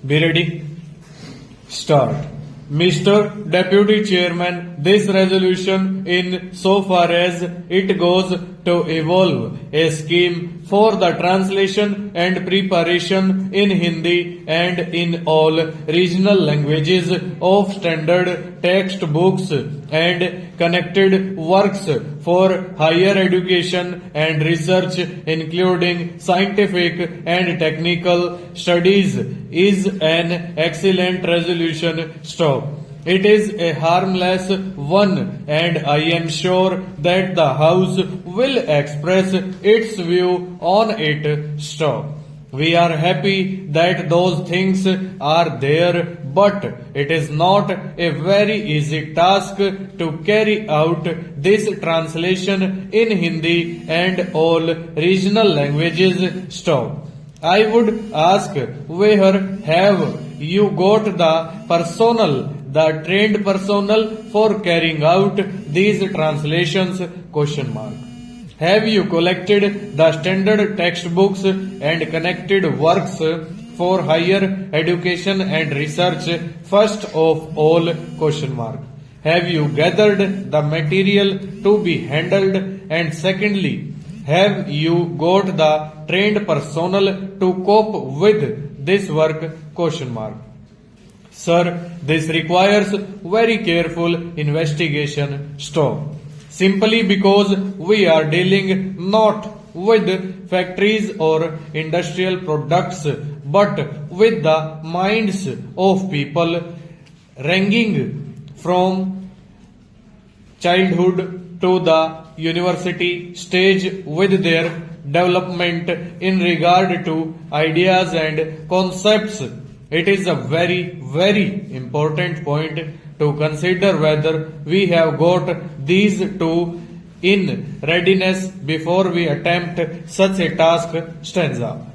Be ready? Start. Mr. Deputy Chairman, this resolution in so far as it goes to evolve a scheme for the translation and preparation in Hindi and in all regional languages of standard textbooks and connected works for higher education and research including scientific and technical studies is an excellent resolution. Stop. It is a harmless one and I am sure that the House will express its view on it. Stop. We are happy that those things are there, but it is not a very easy task to carry out this translation in Hindi and all regional languages. Stop. I would ask, where have you got the personnel, the trained personnel for carrying out these translations? Question mark. Have you collected the standard textbooks and connected works for higher education and research? First of all, question mark. Have you gathered the material to be handled? And secondly, have you got the trained personnel to cope with this work? Question mark. Sir, this requires very careful investigation. Stop. Simply because we are dealing not with factories or industrial products, but with the minds of people ranging from childhood to the university stage with their development in regard to ideas and concepts. It is a very, very important point to consider whether we have got these two in readiness before we attempt such a task. Stanza.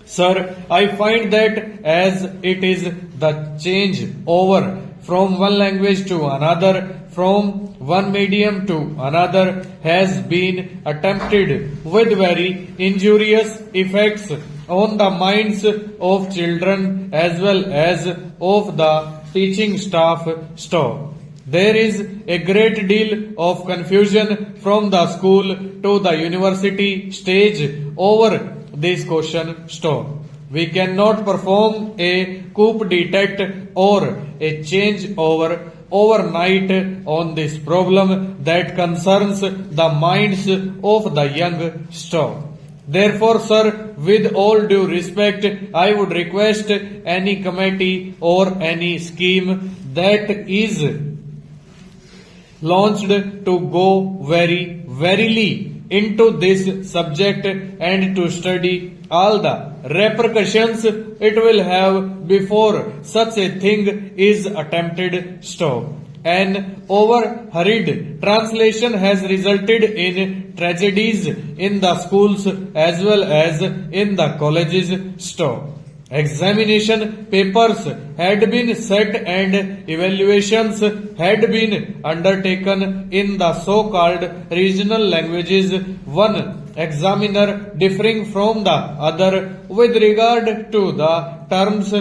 Sir, I find that as it is the change over from one language to another, from one medium to another has been attempted with very injurious effects on the minds of children as well as of the teaching staff. Stop. There is a great deal of confusion from the school to the university stage over this question. Stop. We cannot perform a coup d'etat or a change over overnight on this problem that concerns the minds of the young. Stop. Therefore, sir, with all due respect, I would request any committee or any scheme that is launched to go very verily into this subject and to study all the repercussions it will have before such a thing is attempted. Stop. An over-hurried translation has resulted in tragedies in the schools as well as in the colleges. Stop. Examination papers had been set and evaluations had been undertaken in the so-called regional languages, one examiner differing from the other with regard to the terms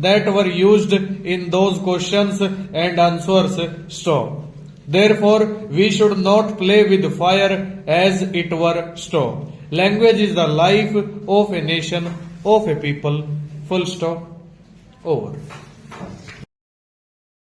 that were used in those questions and answers. Stop. Therefore, we should not play with fire as it were. Stop. Language is the life of a nation, of a people. Full stop. Over.